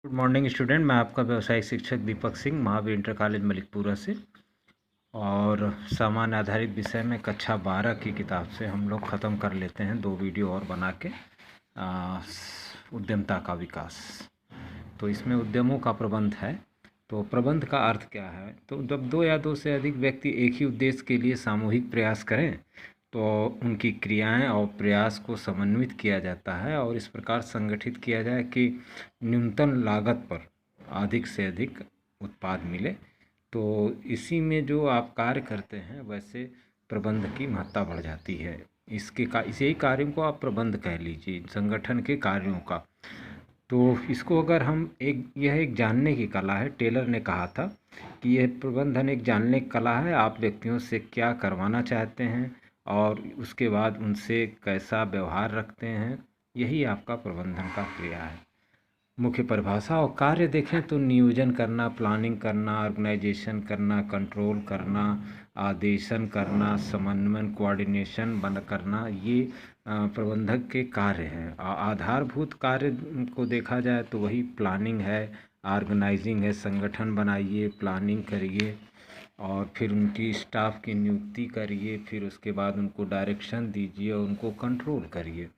Good morning student. मैं आपका व्यवसायिक शिक्षक दीपक सिंह, महावीर इंटर कॉलेज मलिकपुरा से। और सामान्य आधारित विषय में कक्षा 12 की किताब से हम लोग ख़त्म कर लेते हैं 2 वीडियो और बना के उद्यमता का विकास। तो इसमें उद्यमों का प्रबंध है। तो प्रबंध का अर्थ क्या है? तो जब 2 या 2 से अधिक व्यक्ति एक ही उद्देश्य के लिए सामूहिक प्रयास करें तो उनकी क्रियाएं और प्रयास को समन्वित किया जाता है और इस प्रकार संगठित किया जाए कि न्यूनतम लागत पर अधिक से अधिक उत्पाद मिले। तो इसी में जो आप कार्य करते हैं वैसे प्रबंध की महत्ता बढ़ जाती है। इसी कार्यों को आप प्रबंध कह लीजिए, संगठन के कार्यों का। तो इसको अगर हम यह एक जानने की कला है। टेलर ने कहा था कि यह प्रबंधन एक जानने की कला है। आप व्यक्तियों से क्या करवाना चाहते हैं और उसके बाद उनसे कैसा व्यवहार रखते हैं, यही आपका प्रबंधन का क्रिया है। मुख्य परिभाषा और कार्य देखें तो नियोजन करना, प्लानिंग करना, ऑर्गेनाइजेशन करना, कंट्रोल करना, आदेशन करना, समन्वय कोऑर्डिनेशन बंद करना, ये प्रबंधक के कार्य हैं। आधारभूत कार्य को देखा जाए तो वही प्लानिंग है, ऑर्गेनाइजिंग है। संगठन बनाइए, प्लानिंग करिए और फिर उनकी स्टाफ की नियुक्ति करिए, फिर उसके बाद उनको डायरेक्शन दीजिए और उनको कंट्रोल करिए।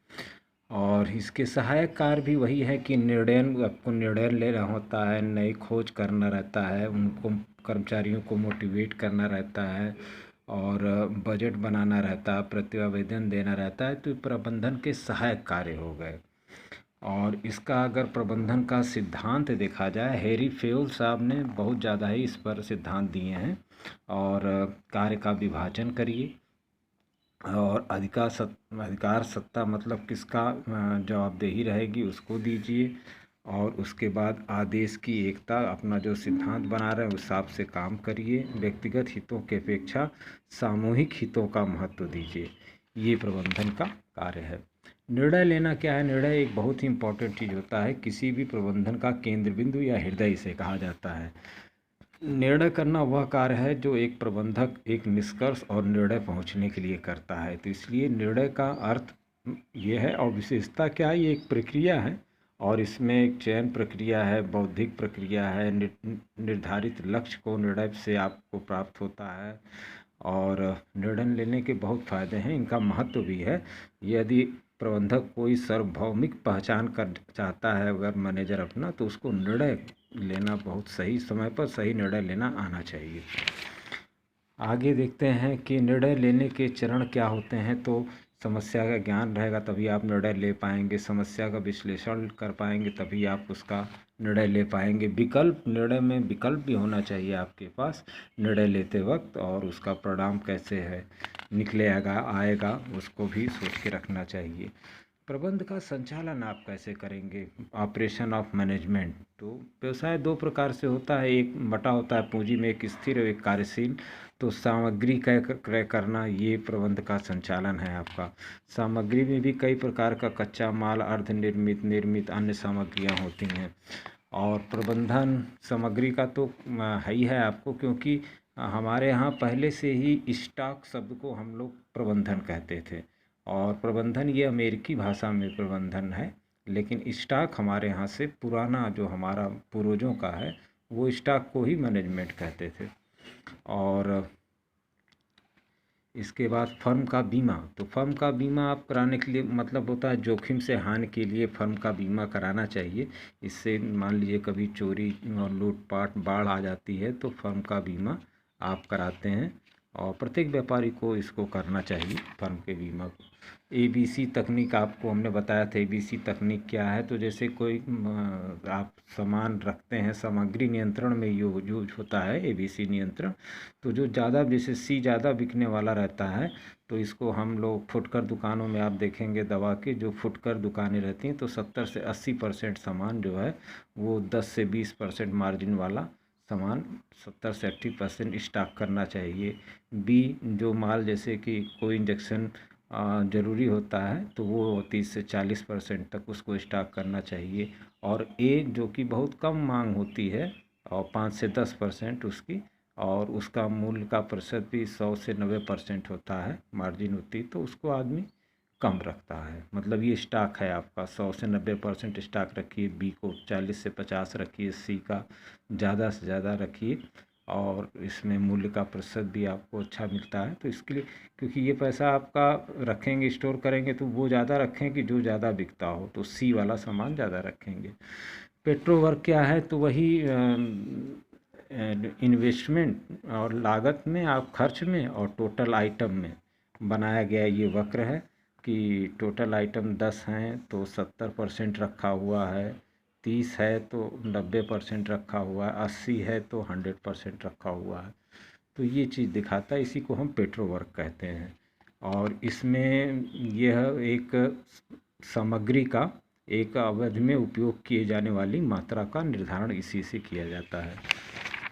और इसके सहायक कार्य भी वही है कि आपको निर्णय लेना होता है, नई खोज करना रहता है, उनको कर्मचारियों को मोटिवेट करना रहता है और बजट बनाना रहता है, प्रतिवेदन देना रहता है। तो प्रबंधन के सहायक कार्य हो गए। और इसका अगर प्रबंधन का सिद्धांत देखा जाए, हैरी फेल साहब ने बहुत ज़्यादा ही इस पर सिद्धांत दिए हैं। और कार्य का विभाजन करिए और अधिकार सत्ता मतलब किसका जवाबदेही रहेगी उसको दीजिए। और उसके बाद आदेश की एकता, अपना जो सिद्धांत बना रहे हैं उस हिसाब से काम करिए। व्यक्तिगत हितों की अपेक्षा सामूहिक हितों का महत्व दीजिए। ये प्रबंधन का कार्य है। निर्णय लेना क्या है? निर्णय एक बहुत ही इम्पोर्टेंट चीज़ होता है। किसी भी प्रबंधन का केंद्र बिंदु या हृदय इसे कहा जाता है। निर्णय करना वह कार्य है जो एक प्रबंधक एक निष्कर्ष और निर्णय पहुंचने के लिए करता है। तो इसलिए निर्णय का अर्थ ये है और विशेषता क्या है? ये एक प्रक्रिया है और इसमें एक चयन प्रक्रिया है, बौद्धिक प्रक्रिया है। निर्धारित लक्ष्य को निर्णय से आपको प्राप्त होता है। और निर्णय लेने के बहुत फ़ायदे हैं, इनका महत्व भी है। यदि प्रबंधक कोई सार्वभौमिक पहचान कर चाहता है अगर मैनेजर अपना, तो उसको निर्णय लेना बहुत सही समय पर सही निर्णय लेना आना चाहिए। आगे देखते हैं कि निर्णय लेने के चरण क्या होते हैं। तो समस्या का ज्ञान रहेगा तभी आप निर्णय ले पाएंगे, समस्या का विश्लेषण कर पाएंगे तभी आप उसका निर्णय ले पाएंगे। निर्णय में विकल्प भी होना चाहिए आपके पास निर्णय लेते वक्त, और उसका परिणाम कैसे है निकलेगा आएगा उसको भी सोच के रखना चाहिए। प्रबंध का संचालन आप कैसे करेंगे? Operation of management. तो व्यवसाय 2 प्रकार से होता है, एक बटा होता है पूंजी में, एक स्थिर और एक कार्यशील। तो सामग्री क्रय करना ये प्रबंध का संचालन है आपका। सामग्री में भी कई प्रकार का कच्चा माल, अर्धनिर्मित, निर्मित अन्य सामग्रियां होती हैं। और प्रबंधन सामग्री का तो है ही है आपको, क्योंकि हमारे यहाँ पहले से ही स्टॉक शब्द को हम लोग प्रबंधन कहते थे। और प्रबंधन ये अमेरिकी भाषा में प्रबंधन है, लेकिन स्टॉक हमारे यहाँ से पुराना जो हमारा पूर्वजों का है वो स्टॉक को ही मैनेजमेंट कहते थे। और इसके बाद फर्म का बीमा। तो फर्म का बीमा आप कराने के लिए मतलब होता है जोखिम से हानि के लिए फर्म का बीमा कराना चाहिए। इससे मान लीजिए कभी चोरी और लूटपाट बाढ़ आ जाती है तो फर्म का बीमा आप कराते हैं और प्रत्येक व्यापारी को इसको करना चाहिए, फर्म के बीमा को। ABC तकनीक आपको हमने बताया था। ABC तकनीक क्या है? तो जैसे कोई आप सामान रखते हैं, सामग्री नियंत्रण में यूज होता है ABC नियंत्रण। तो जो ज़्यादा जैसे ज़्यादा बिकने वाला रहता है तो इसको हम लोग फुटकर दुकानों में आप देखेंगे, दवा की जो फुटकर दुकानें रहती हैं तो 70 से 80% सामान जो है वो 10 से 20% मार्जिन वाला सामान 70 से 80% स्टॉक करना चाहिए। B जो माल जैसे कि कोई इंजेक्शन ज़रूरी होता है तो वो 30 से 40% तक उसको स्टॉक करना चाहिए। और A जो कि बहुत कम मांग होती है और 5 से 10% उसकी, और उसका मूल्य का प्रतिशत भी 100 से 90% होता है, मार्जिन होती, तो उसको आदमी कम रखता है। मतलब ये स्टॉक है आपका 100 से 90% स्टॉक रखिए, बी को 40 से 50 रखिए, सी का ज़्यादा से ज़्यादा रखिए, और इसमें मूल्य का प्रतिशत भी आपको अच्छा मिलता है। तो इसके लिए, क्योंकि ये पैसा आपका रखेंगे, स्टोर करेंगे, तो वो ज़्यादा रखें कि जो ज़्यादा बिकता हो, तो सी वाला सामान ज़्यादा रखेंगे। पेट्रोवर्क क्या है, तो वही इन्वेस्टमेंट और लागत में, आप खर्च में और टोटल आइटम में बनाया गया ये वक्र है कि टोटल आइटम 10 हैं तो 70% रखा हुआ है, 30 है तो 90% रखा हुआ है, 80 है तो 100% रखा हुआ है। तो ये चीज़ दिखाता है, इसी को हम पेट्रोवर्क कहते हैं। और इसमें यह एक सामग्री का एक अवधि में उपयोग किए जाने वाली मात्रा का निर्धारण इसी से किया जाता है,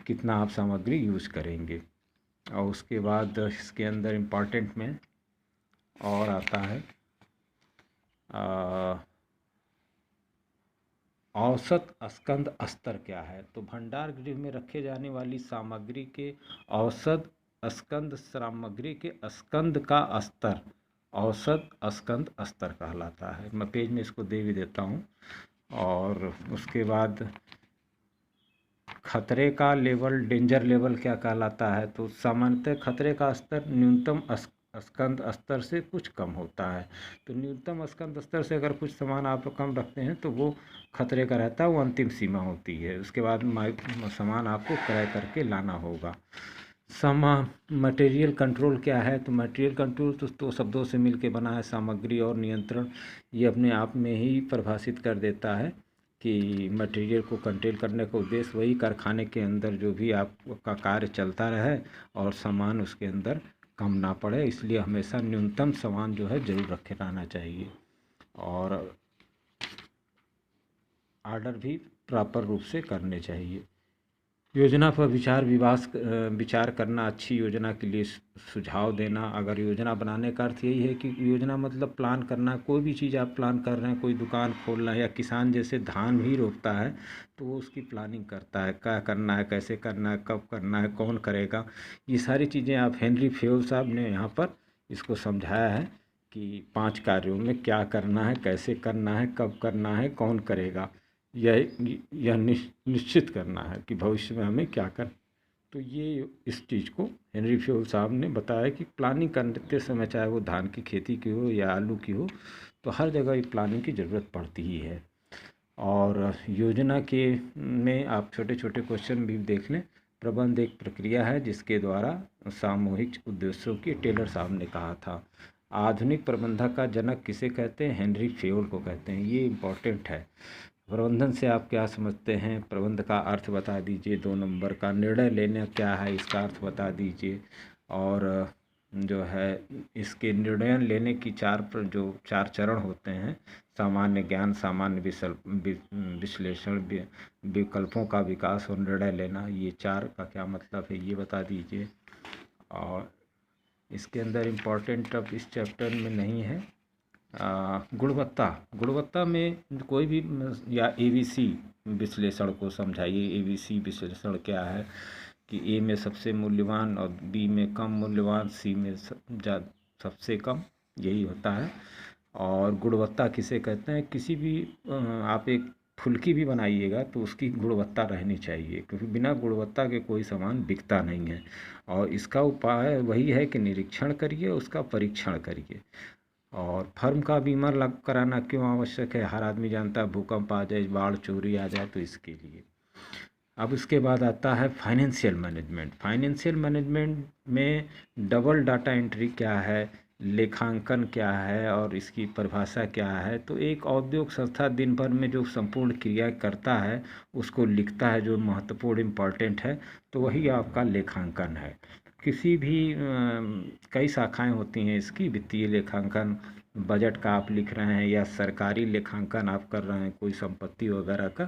कितना आप सामग्री यूज़ करेंगे। और उसके बाद इसके अंदर इम्पॉर्टेंट में और आता है औसत स्कंद स्तर क्या है। तो भंडार गृह में रखे जाने वाली सामग्री के औसत स्कंद सामग्री के स्कंद का स्तर औसत स्कंद स्तर कहलाता है। मैं पेज में इसको दे भी देता हूँ। और उसके बाद खतरे का लेवल, डेंजर लेवल क्या कहलाता है। तो सामान्यतः खतरे का स्तर न्यूनतम स्कंद स्तर से कुछ कम होता है। तो न्यूनतम स्कंद स्तर से अगर कुछ सामान आप कम रखते हैं तो वो खतरे का रहता है, वो अंतिम सीमा होती है। उसके बाद सामान आपको क्रय करके लाना होगा। मटेरियल कंट्रोल क्या है। तो मटेरियल कंट्रोल तो शब्दों से मिलके बना है, सामग्री और नियंत्रण। ये अपने आप में ही परिभाषित कर देता है कि मटेरियल को कंट्रोल करने का उद्देश्य वही कारखाने के अंदर जो भी आपका कार्य चलता रहे और सामान उसके अंदर कम ना पड़े, इसलिए हमेशा न्यूनतम सामान जो है ज़रूर रखे रहना चाहिए। और ऑर्डर भी प्रॉपर रूप से करने चाहिए। योजना पर विचार करना, अच्छी योजना के लिए सुझाव देना। अगर योजना बनाने का अर्थ यही है कि योजना मतलब प्लान करना, कोई भी चीज़ आप प्लान कर रहे हैं, कोई दुकान खोलना है या किसान जैसे धान भी रोपता है तो वो उसकी प्लानिंग करता है, क्या करना है, कैसे करना है, कब करना है, कौन करेगा। ये सारी चीज़ें आप हेनरी फेयोल साहब ने यहाँ पर इसको समझाया है कि 5 कार्यों में क्या करना है, कैसे करना है, कब करना है, कौन करेगा। यह निश्चित करना है कि भविष्य में हमें क्या कर। तो ये इस चीज़ को हेनरी फेयोल साहब ने बताया कि प्लानिंग करते समय, चाहे वो धान की खेती की हो या आलू की हो, तो हर जगह ये प्लानिंग की ज़रूरत पड़ती ही है। और योजना के में आप छोटे छोटे क्वेश्चन भी देख लें। प्रबंध एक प्रक्रिया है जिसके द्वारा सामूहिक उद्देश्यों की, टेलर साहब ने कहा था। आधुनिक प्रबंधक का जनक किसे कहते हैं, हेनरी फेयोल को कहते हैं। ये इम्पोर्टेंट है। प्रबंधन से आप क्या समझते हैं, प्रबंध का अर्थ बता दीजिए। 2 नंबर का निर्णय लेना क्या है, इसका अर्थ बता दीजिए। और जो है इसके निर्णय लेने की जो 4 चरण होते हैं, सामान्य ज्ञान, सामान्य विश्लेषण, विकल्पों का विकास और निर्णय लेना, ये 4 का क्या मतलब है ये बता दीजिए। और इसके अंदर इम्पोर्टेंट अब इस चैप्टर में नहीं है। गुणवत्ता में कोई भी या एबीसी विश्लेषण को समझाइए। एबीसी विश्लेषण क्या है कि ए में सबसे मूल्यवान और बी में कम मूल्यवान, सी में सबसे कम, यही होता है। और गुणवत्ता किसे कहते हैं, किसी भी आप एक फुल्की भी बनाइएगा तो उसकी गुणवत्ता रहनी चाहिए, क्योंकि बिना गुणवत्ता के कोई सामान बिकता नहीं है। और इसका उपाय वही है कि निरीक्षण करिए, उसका परीक्षण करिए। और फर्म का बीमा कराना क्यों आवश्यक है, हर आदमी जानता है, भूकंप आ जाए, बाढ़, चोरी आ जाए, तो इसके लिए। अब इसके बाद आता है फाइनेंशियल मैनेजमेंट। फाइनेंशियल मैनेजमेंट में डबल डाटा एंट्री क्या है, लेखांकन क्या है और इसकी परिभाषा क्या है। तो एक औद्योगिक संस्था दिन भर में जो संपूर्ण क्रिया करता है उसको लिखता है, जो महत्वपूर्ण इम्पॉर्टेंट है, तो वही आपका लेखांकन है। किसी भी कई शाखाएं होती हैं इसकी, वित्तीय लेखांकन, बजट का आप लिख रहे हैं, या सरकारी लेखांकन आप कर रहे हैं कोई संपत्ति वगैरह का,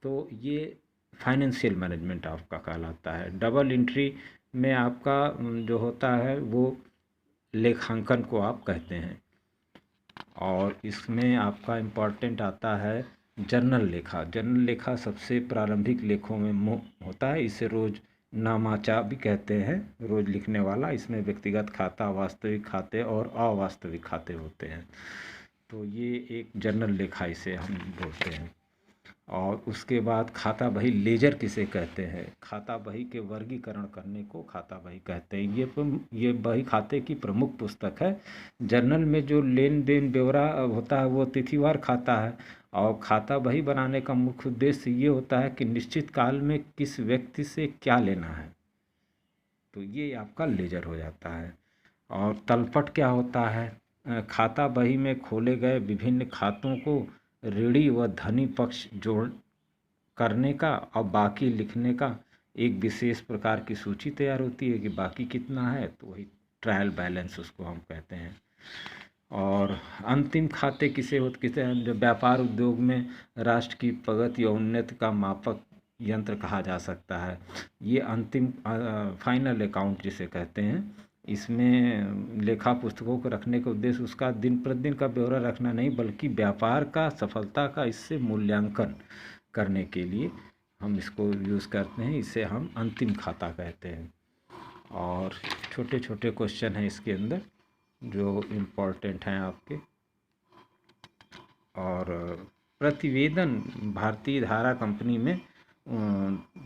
तो ये फाइनेंशियल मैनेजमेंट आपका कहलाता है। डबल एंट्री में आपका जो होता है वो लेखांकन को आप कहते हैं। और इसमें आपका इम्पॉर्टेंट आता है जर्नल लेखा। जर्नल लेखा सबसे प्रारंभिक लेखों में होता है, इसे रोज़ नामाचा भी कहते हैं, रोज लिखने वाला। इसमें व्यक्तिगत खाता, वास्तविक खाते और अवास्तविक खाते होते हैं। तो ये एक जनरल लेखा इसे हम बोलते हैं। और उसके बाद खाता बही लेजर किसे कहते हैं? खाता बही के वर्गीकरण करने को खाता बही कहते हैं। ये बही खाते की प्रमुख पुस्तक है। जर्नल में जो लेन देन ब्यौरा होता है वो तिथिवार खाता है। और खाता बही बनाने का मुख्य उद्देश्य ये होता है कि निश्चित काल में किस व्यक्ति से क्या लेना है, तो ये आपका लेजर हो जाता है। और तलपट क्या होता है? खाता बही में खोले गए विभिन्न खातों को ऋणी व धनी पक्ष जोड़ करने का और बाकी लिखने का एक विशेष प्रकार की सूची तैयार होती है कि बाकी कितना है, तो वही ट्रायल बैलेंस उसको हम कहते हैं। और अंतिम खाते किसे हैं? जो व्यापार उद्योग में राष्ट्र की प्रगति और उन्नति का मापक यंत्र कहा जा सकता है। ये अंतिम फाइनल अकाउंट जिसे कहते हैं। इसमें लेखा पुस्तकों को रखने का उद्देश्य उसका दिन प्रतिदिन का ब्यौरा रखना नहीं, बल्कि व्यापार का सफलता का इससे मूल्यांकन करने के लिए हम इसको यूज़ करते हैं। इसे हम अंतिम खाता कहते हैं। और छोटे छोटे क्वेश्चन हैं इसके अंदर जो इम्पोर्टेंट हैं आपके। और प्रतिवेदन भारतीय धारा कंपनी में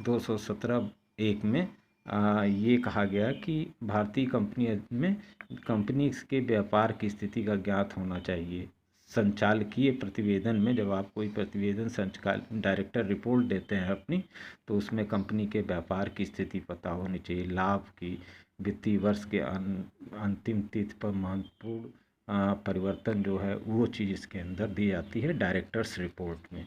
217(1) में ये कहा गया कि भारतीय कंपनी में कंपनी के व्यापार की स्थिति का ज्ञात होना चाहिए। संचालकीय प्रतिवेदन में जब आप कोई प्रतिवेदन डायरेक्टर रिपोर्ट देते हैं अपनी, तो उसमें कंपनी के व्यापार की स्थिति पता होनी चाहिए। लाभ की, वित्तीय वर्ष के अंतिम तिथि पर महत्वपूर्ण परिवर्तन जो है वो चीज़ इसके अंदर दी जाती है डायरेक्टर्स रिपोर्ट में।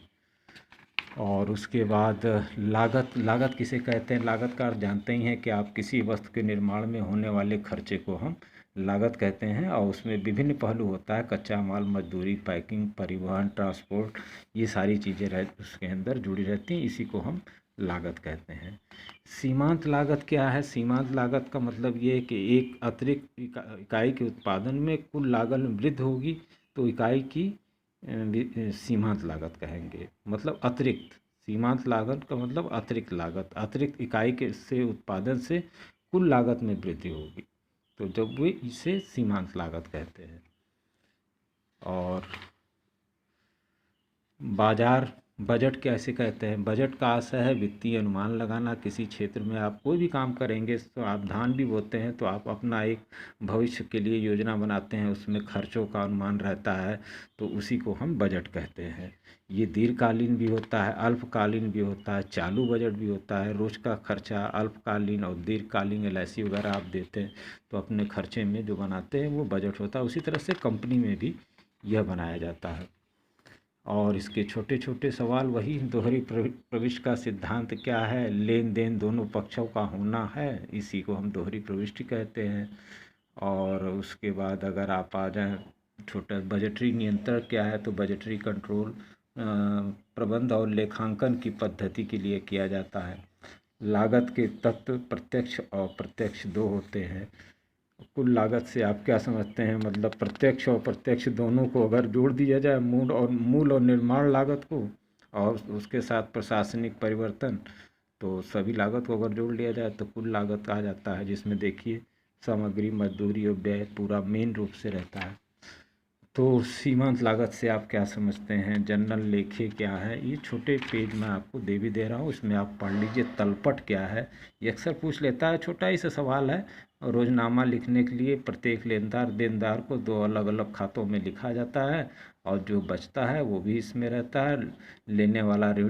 और उसके बाद लागत किसे कहते हैं? लागत का अर्थ जानते ही हैं कि आप किसी वस्तु के निर्माण में होने वाले खर्चे को हम लागत कहते हैं। और उसमें विभिन्न पहलू होता है, कच्चा माल, मजदूरी, पैकिंग, परिवहन, ट्रांसपोर्ट, ये सारी चीज़ें उसके अंदर जुड़ी रहती हैं। इसी को हम लागत कहते हैं। सीमांत लागत क्या है? सीमांत लागत का मतलब ये है कि एक अतिरिक्त इकाई के उत्पादन में कुल लागत में वृद्धि होगी तो इकाई की सीमांत लागत कहेंगे। मतलब अतिरिक्त, सीमांत लागत का मतलब अतिरिक्त लागत, अतिरिक्त इकाई के से उत्पादन से कुल लागत में वृद्धि होगी, तो जब वे इसे सीमांत लागत कहते हैं। और बाजार बजट कैसे कहते हैं? बजट का आशय है वित्तीय अनुमान लगाना। किसी क्षेत्र में आप कोई भी काम करेंगे तो आप धान भी बोते हैं तो आप अपना एक भविष्य के लिए योजना बनाते हैं, उसमें खर्चों का अनुमान रहता है, तो उसी को हम बजट कहते हैं। ये दीर्घकालीन भी होता है, अल्पकालीन भी होता है, चालू बजट भी होता है। रोज का खर्चा अल्पकालीन और दीर्घकालीन LIC वगैरह आप देते हैं तो अपने खर्चे में जो बनाते हैं वो बजट होता है। उसी तरह से कंपनी में भी यह बनाया जाता है। और इसके छोटे छोटे सवाल वही, दोहरी प्रविष्टि का सिद्धांत क्या है? लेन देन दोनों पक्षों का होना है, इसी को हम दोहरी प्रविष्टि कहते हैं। और उसके बाद अगर आप आ जाएं छोटा, बजटरी नियंत्रण क्या है? तो बजटरी कंट्रोल प्रबंध और लेखांकन की पद्धति के लिए किया जाता है। लागत के तत्व प्रत्यक्ष और प्रत्यक्ष दो होते हैं। कुल लागत से आप क्या समझते हैं? मतलब प्रत्यक्ष और प्रत्यक्ष दोनों को अगर जोड़ दिया जाए, मूल और निर्माण लागत को और उसके साथ प्रशासनिक परिवर्तन, तो सभी लागत को अगर जोड़ लिया जाए तो कुल लागत आ जाता है, जिसमें देखिए सामग्री, मजदूरी और व्यय पूरा मेन रूप से रहता है। तो सीमांत लागत से आप क्या समझते हैं? जनरल लेखे क्या है? ये छोटे पेज में आपको दे भी दे रहा हूँ, इसमें आप पढ़ लीजिए। तलपट क्या है? ये अक्सर पूछ लेता है, छोटा ही सा सवाल है। रोजनामा लिखने के लिए प्रत्येक लेनदार देनदार को 2 अलग अलग खातों में लिखा जाता है और जो बचता है वो भी इसमें रहता है। लेने वाला ऋणी